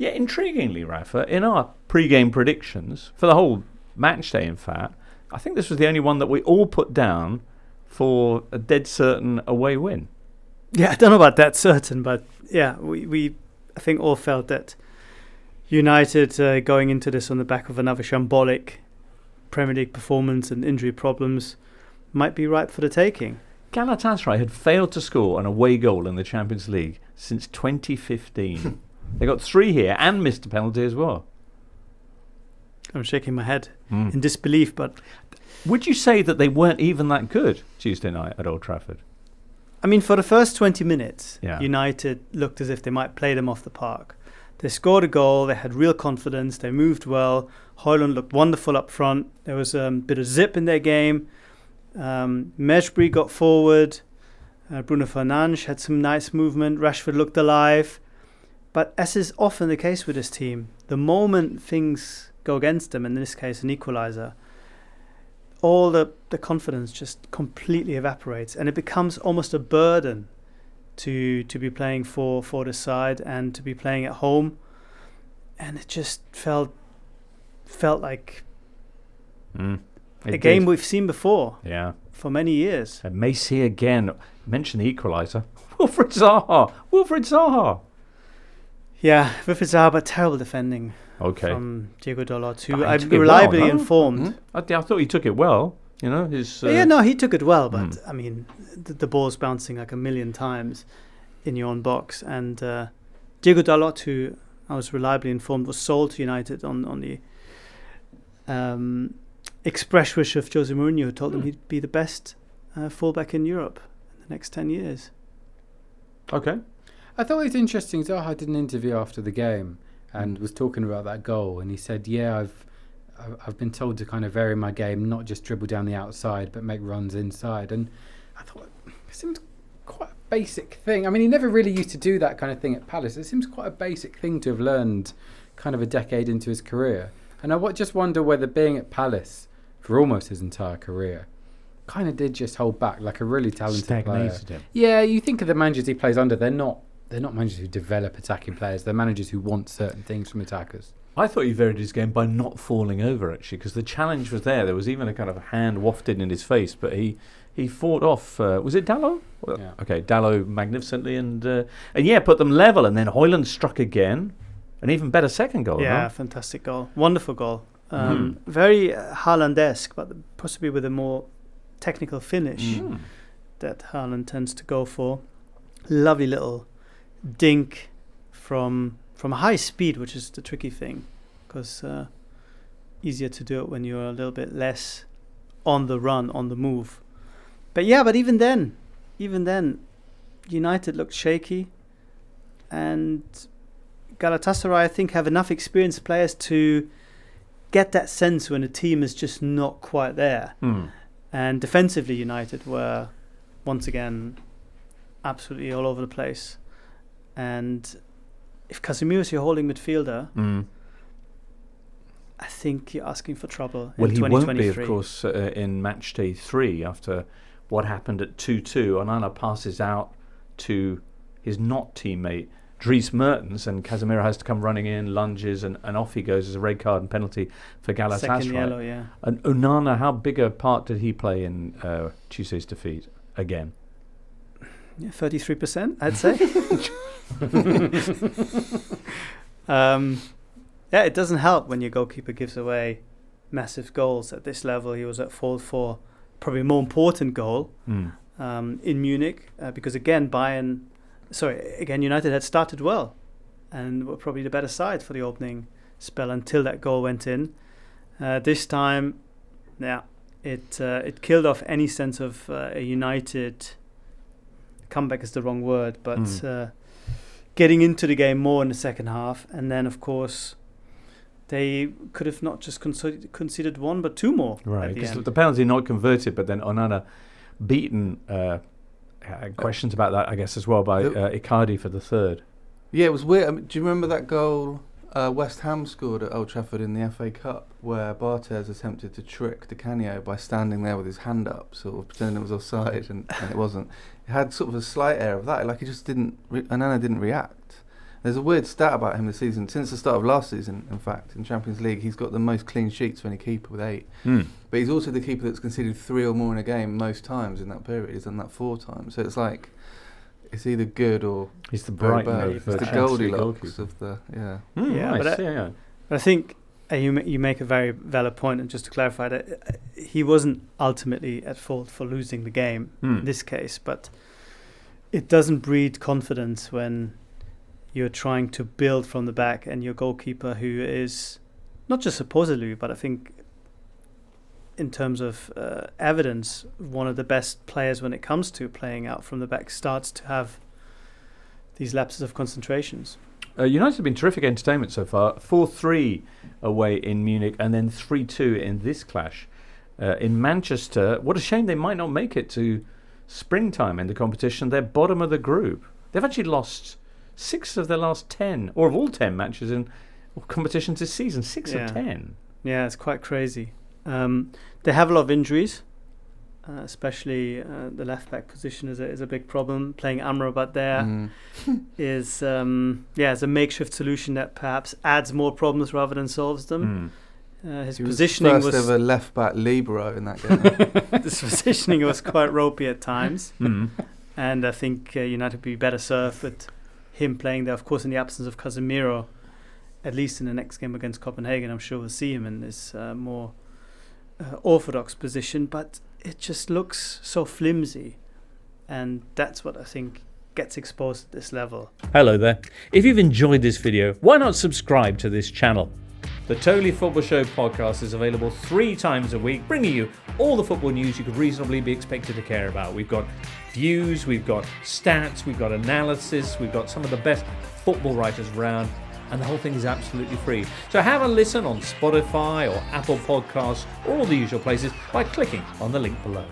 Yeah, intriguingly, Rafa, in our pre-game predictions, for the whole match day, in fact, I think this was the only one that we all put down for a dead certain away win. Yeah, I don't know about that certain, but yeah, we I think all felt that United going into this on the back of another shambolic Premier League performance and injury problems might be ripe for the taking. Galatasaray had failed to score an away goal in the Champions League since 2015. They got 3 here and missed a penalty as well. I'm shaking my head in disbelief, but... Would you say that they weren't even that good Tuesday night at Old Trafford? I mean, for the first 20 minutes, Yeah. United looked as if they might play them off the park. They scored a goal, they had real confidence, they moved well. Højlund looked wonderful up front. There was a bit of zip in their game. Mejbri got forward. Bruno Fernandes had some nice movement. Rashford looked alive. But as is often the case with this team, the moment things go against them, in this case an equaliser, all the confidence just completely evaporates, and it becomes almost a burden to be playing for the side and to be playing at home. And it just felt like a game we've seen before. Yeah. For many years. And Messi again. Mention the equaliser. Wilfried Zaha. Yeah, Wilfried Zaha, but terrible defending. Okay. From Diego Dalot, who But he I'm took it reliably well, no? informed. I thought he took it well. You know, his. Yeah, no, he took it well, but I mean, the ball's bouncing like a million times in your own box. And Diego Dalot, who I was reliably informed was sold to United on the express wish of Jose Mourinho, who told him he'd be the best fullback in Europe in the next 10 years. Okay. I thought it was interesting. Zaha did an interview after the game and was talking about that goal, and he said, "Yeah, I've been told to kind of vary my game, not just dribble down the outside, but make runs inside." And I thought it seemed quite a basic thing. I mean, he never really used to do that kind of thing at Palace. It seems quite a basic thing to have learned kind of a decade into his career. And I just wonder whether being at Palace for almost his entire career kind of did just hold back, like a really talented Stagnated player. him. Yeah, you think of the managers he plays under, they're not managers who develop attacking players. They're managers who want certain things from attackers. I thought he varied his game by not falling over, actually, because the challenge was there. There was even a kind of hand wafted in his face, but he fought off. Was it Dalot? Well, Yeah. Okay, Dalot magnificently, and put them level. And then Højlund struck again, an even better second goal. Yeah, huh? fantastic goal, wonderful goal. Very Haaland-esque, but possibly with a more technical finish that Haaland tends to go for. Lovely little dink from high speed, which is the tricky thing, because easier to do it when you're a little bit less on the run, on the move. But even then, United looked shaky, and Galatasaray, I think, have enough experienced players to get that sense when a team is just not quite there. And defensively, United were once again absolutely all over the place. And if Casemiro is your holding midfielder, I think you're asking for trouble in 2023. Well, he won't be, of course, in match day 3 after what happened at 2-2. Onana passes out to his not teammate Dries Mertens, and Casemiro has to come running in, lunges, and off he goes as a red card and penalty for Galatasaray. Second yellow, yeah. And Onana, how big a part did he play in Tuesday's defeat again? Yeah, 33%, I'd say. It doesn't help when your goalkeeper gives away massive goals at this level. He was at fault for probably a more important goal in Munich because United had started well and were probably the better side for the opening spell until that goal went in. This time, it killed off any sense of a United comeback is the wrong word, but getting into the game more in the second half. And then, of course, they could have not just conceded one, but 2 more. Right, because the penalty not converted, but then Onana beaten. Questions about that, I guess, as well by Icardi for the third. Yeah, it was weird. I mean, do you remember that goal West Ham scored at Old Trafford in the FA Cup, where Barthez attempted to trick Di Canio by standing there with his hand up, sort of pretending it was offside, and it wasn't. It had sort of a slight air of that. Like he just didn't. Onana didn't react, There's a weird stat about him this season. Since the start of last season, in fact, in Champions League, he's got the most clean sheets of any keeper with 8. But he's also the keeper that's conceded 3 or more in a game most times in that period. He's done that 4 times. So it's like, it's either good or he's the very Brighton bad. of It's the the Champions League Goldilocks goalkeeper. of the, yeah. Yeah, Nice, but I think you make a very valid point, and just to clarify that he wasn't ultimately at fault for losing the game in this case, but it doesn't breed confidence when you're trying to build from the back and your goalkeeper, who is not just supposedly, but I think in terms of evidence, one of the best players when it comes to playing out from the back, starts to have these lapses of concentrations. United have been terrific entertainment so far. 4-3 away in Munich and then 3-2 in this clash. In Manchester, what a shame they might not make it to springtime in the competition. They're bottom of the group. They've actually lost 6 of their last 10, or of all 10 matches in competitions this season. 6 of 10. Yeah, it's quite crazy. They have a lot of injuries, especially the left-back position is a big problem. Playing Amrabat there is a makeshift solution that perhaps adds more problems rather than solves them. His positioning was first ever left-back libero in that game. His positioning was quite ropey at times, and I think United would be better served with him playing there. Of course, in the absence of Casemiro, at least in the next game against Copenhagen, I'm sure we'll see him in this more orthodox position, but it just looks so flimsy, and that's what I think gets exposed at this level. Hello there. If you've enjoyed this video, why not subscribe to this channel? The Totally Football Show podcast is available 3 times a week, bringing you all the football news you could reasonably be expected to care about. We've got views, we've got stats, we've got analysis, we've got some of the best football writers around, and the whole thing is absolutely free. So have a listen on Spotify or Apple Podcasts or all the usual places by clicking on the link below.